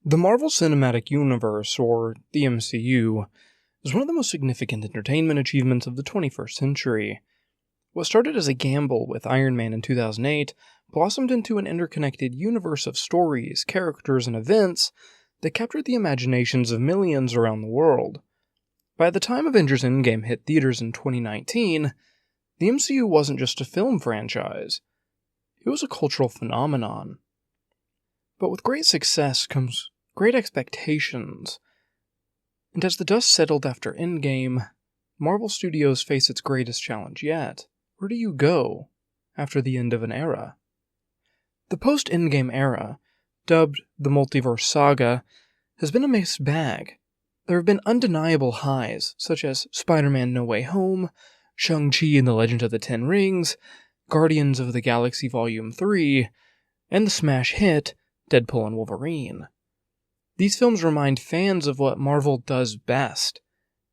The Marvel Cinematic Universe, or the MCU, is one of the most significant entertainment achievements of the 21st century. What started as a gamble with Iron Man in 2008 blossomed into an interconnected universe of stories, characters, and events that captured the imaginations of millions around the world. By the time Avengers Endgame hit theaters in 2019, the MCU wasn't just a film franchise. It was a cultural phenomenon. But with great success comes great expectations. And as the dust settled after Endgame, Marvel Studios faced its greatest challenge yet. Where do you go after the end of an era? The post-Endgame era, dubbed the Multiverse Saga, has been a mixed bag. There have been undeniable highs, such as Spider-Man No Way Home, Shang-Chi and the Legend of the Ten Rings, Guardians of the Galaxy Volume 3, and the smash hit Deadpool and Wolverine. These films remind fans of what Marvel does best,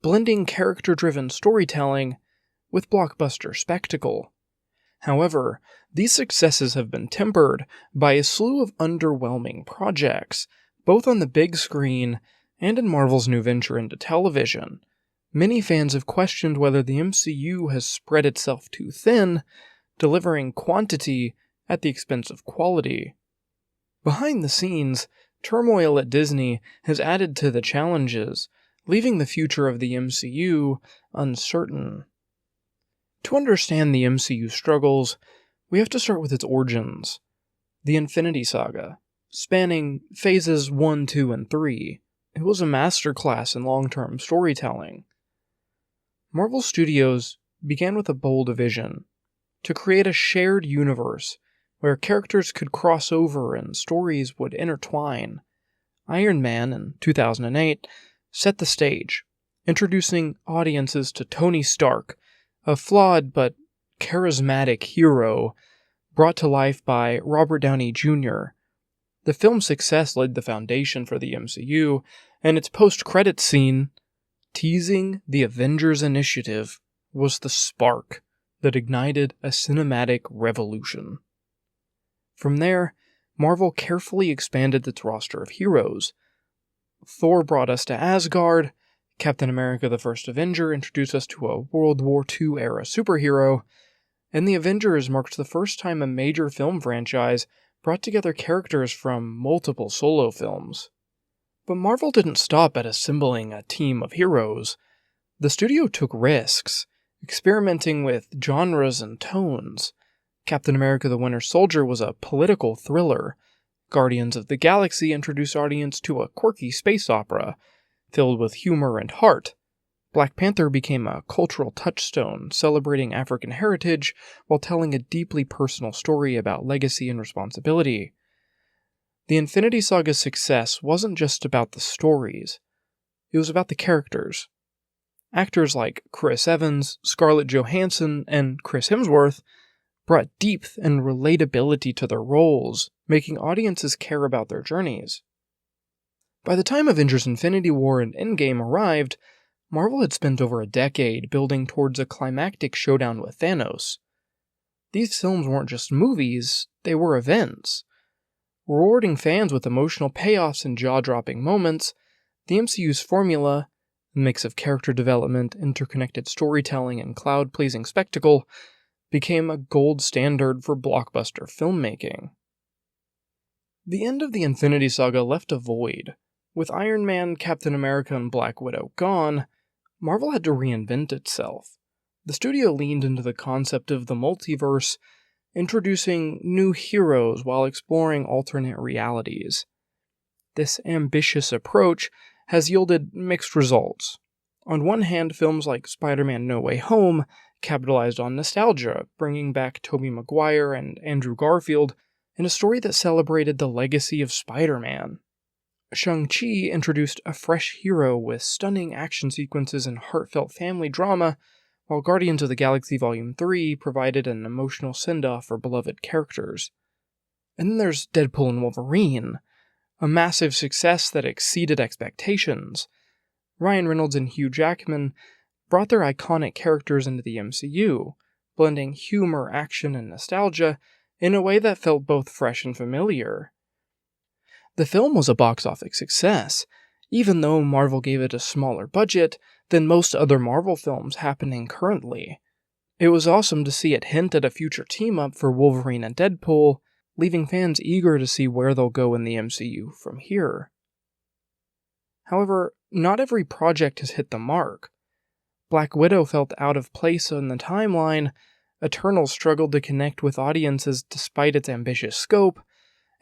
blending character-driven storytelling with blockbuster spectacle. However, these successes have been tempered by a slew of underwhelming projects, both on the big screen and in Marvel's new venture into television. Many fans have questioned whether the MCU has spread itself too thin, delivering quantity at the expense of quality. Behind the scenes, turmoil at Disney has added to the challenges, leaving the future of the MCU uncertain. To understand the MCU struggles, we have to start with its origins. The Infinity Saga, spanning phases 1, 2, and 3, it was a masterclass in long-term storytelling. Marvel Studios began with a bold vision, to create a shared universe where characters could cross over and stories would intertwine. Iron Man, in 2008, set the stage, introducing audiences to Tony Stark, a flawed but charismatic hero brought to life by Robert Downey Jr. The film's success laid the foundation for the MCU, and its post-credits scene, teasing the Avengers Initiative, was the spark that ignited a cinematic revolution. From there, Marvel carefully expanded its roster of heroes. Thor brought us to Asgard, Captain America the First Avenger introduced us to a World War II-era superhero, and the Avengers marked the first time a major film franchise brought together characters from multiple solo films. But Marvel didn't stop at assembling a team of heroes. The studio took risks, experimenting with genres and tones. Captain America the Winter Soldier was a political thriller. Guardians of the Galaxy introduced audience to a quirky space opera, filled with humor and heart. Black Panther became a cultural touchstone, celebrating African heritage while telling a deeply personal story about legacy and responsibility. The Infinity Saga's success wasn't just about the stories, it was about the characters. Actors like Chris Evans, Scarlett Johansson, and Chris Hemsworth brought depth and relatability to their roles, making audiences care about their journeys. By the time Avengers Infinity War and Endgame arrived, Marvel had spent over a decade building towards a climactic showdown with Thanos. These films weren't just movies, they were events. Rewarding fans with emotional payoffs and jaw-dropping moments, the MCU's formula, a mix of character development, interconnected storytelling, and crowd-pleasing spectacle, became a gold standard for blockbuster filmmaking. The end of the Infinity Saga left a void. With Iron Man, Captain America, and Black Widow gone, Marvel had to reinvent itself. The studio leaned into the concept of the multiverse, introducing new heroes while exploring alternate realities. This ambitious approach has yielded mixed results. On one hand, films like Spider-Man No Way Home capitalized on nostalgia, bringing back Tobey Maguire and Andrew Garfield in a story that celebrated the legacy of Spider-Man. Shang-Chi introduced a fresh hero with stunning action sequences and heartfelt family drama, while Guardians of the Galaxy Volume 3 provided an emotional send-off for beloved characters. And then there's Deadpool and Wolverine, a massive success that exceeded expectations. Ryan Reynolds and Hugh Jackman brought their iconic characters into the MCU, blending humor, action, and nostalgia in a way that felt both fresh and familiar. The film was a box office success, even though Marvel gave it a smaller budget than most other Marvel films happening currently. It was awesome to see it hint at a future team-up for Wolverine and Deadpool, leaving fans eager to see where they'll go in the MCU from here. However, not every project has hit the mark. Black Widow felt out of place in the timeline, Eternals struggled to connect with audiences despite its ambitious scope,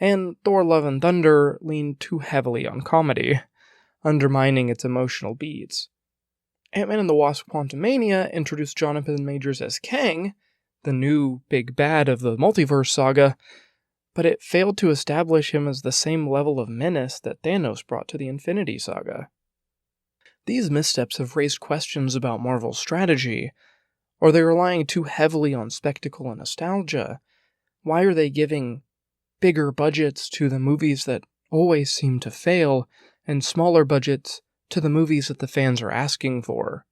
and Thor Love and Thunder leaned too heavily on comedy, undermining its emotional beats. Ant-Man and the Wasp: Quantumania introduced Jonathan Majors as Kang, the new big bad of the Multiverse Saga, but it failed to establish him as the same level of menace that Thanos brought to the Infinity Saga. These missteps have raised questions about Marvel's strategy. Are they relying too heavily on spectacle and nostalgia? Why are they giving bigger budgets to the movies that always seem to fail, and smaller budgets to the movies that the fans are asking for?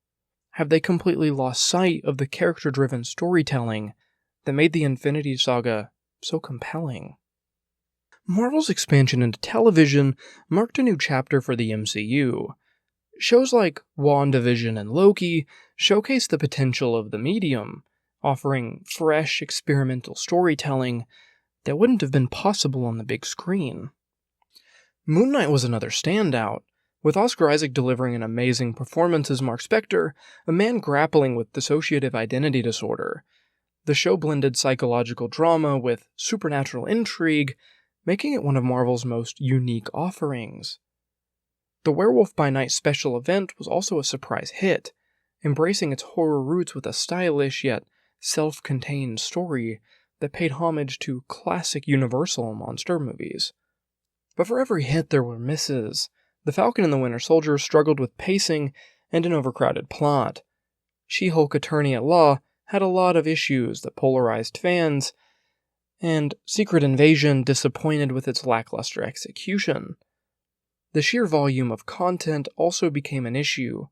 Have they completely lost sight of the character-driven storytelling that made the Infinity Saga so compelling? Marvel's expansion into television marked a new chapter for the MCU. Shows like WandaVision and Loki showcase the potential of the medium, offering fresh, experimental storytelling that wouldn't have been possible on the big screen. Moon Knight was another standout, with Oscar Isaac delivering an amazing performance as Mark Spector, a man grappling with dissociative identity disorder. The show blended psychological drama with supernatural intrigue, making it one of Marvel's most unique offerings. The Werewolf by Night special event was also a surprise hit, embracing its horror roots with a stylish yet self-contained story that paid homage to classic Universal monster movies. But for every hit there were misses. The Falcon and the Winter Soldier struggled with pacing and an overcrowded plot. She-Hulk Attorney at Law had a lot of issues that polarized fans, and Secret Invasion disappointed with its lackluster execution. The sheer volume of content also became an issue,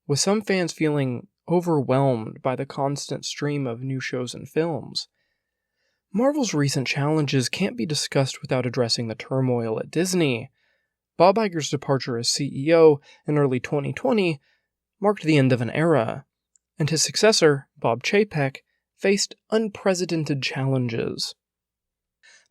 with some fans feeling overwhelmed by the constant stream of new shows and films. Marvel's recent challenges can't be discussed without addressing the turmoil at Disney. Bob Iger's departure as CEO in early 2020 marked the end of an era, and his successor, Bob Chapek, faced unprecedented challenges.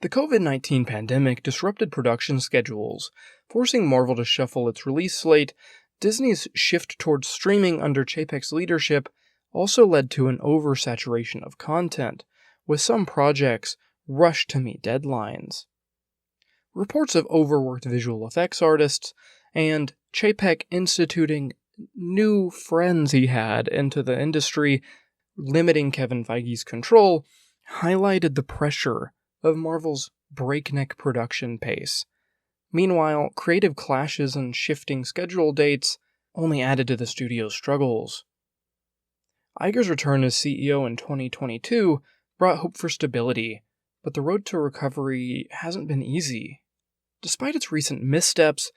The COVID-19 pandemic disrupted production schedules, forcing Marvel to shuffle its release slate. Disney's shift towards streaming under Chapek's leadership also led to an oversaturation of content, with some projects rushed to meet deadlines. Reports of overworked visual effects artists and Chapek instituting new friends he had into the industry, limiting Kevin Feige's control, highlighted the pressure of Marvel's breakneck production pace. Meanwhile, creative clashes and shifting schedule dates only added to the studio's struggles. Iger's return as CEO in 2022 brought hope for stability, but the road to recovery hasn't been easy. Despite its recent missteps,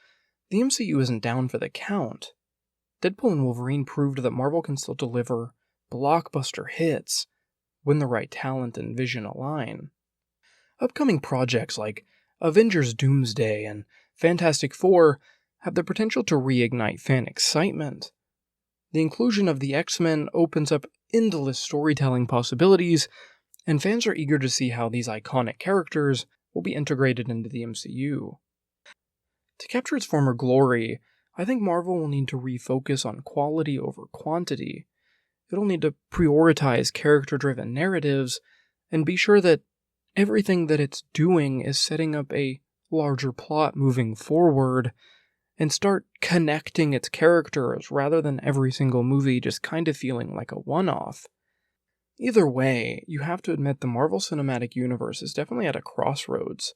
the MCU isn't down for the count. Deadpool and Wolverine proved that Marvel can still deliver blockbuster hits when the right talent and vision align. Upcoming projects like Avengers Doomsday and Fantastic Four have the potential to reignite fan excitement. The inclusion of the X-Men opens up endless storytelling possibilities, and fans are eager to see how these iconic characters will be integrated into the MCU. To capture its former glory, I think Marvel will need to refocus on quality over quantity. It'll need to prioritize character-driven narratives and be sure that everything that it's doing is setting up a larger plot moving forward, and start connecting its characters rather than every single movie just kind of feeling like a one-off. Either way, you have to admit the Marvel Cinematic Universe is definitely at a crossroads.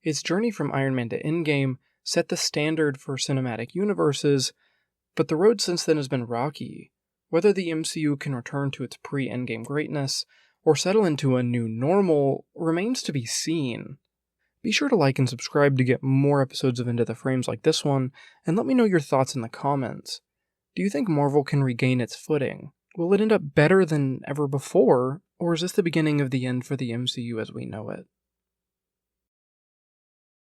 Its journey from Iron Man to Endgame set the standard for cinematic universes, but the road since then has been rocky. Whether the MCU can return to its pre-Endgame greatness or settle into a new normal remains to be seen. Be sure to like and subscribe to get more episodes of Into the Frames like this one, and let me know your thoughts in the comments. Do you think Marvel can regain its footing? Will it end up better than ever before, or is this the beginning of the end for the MCU as we know it?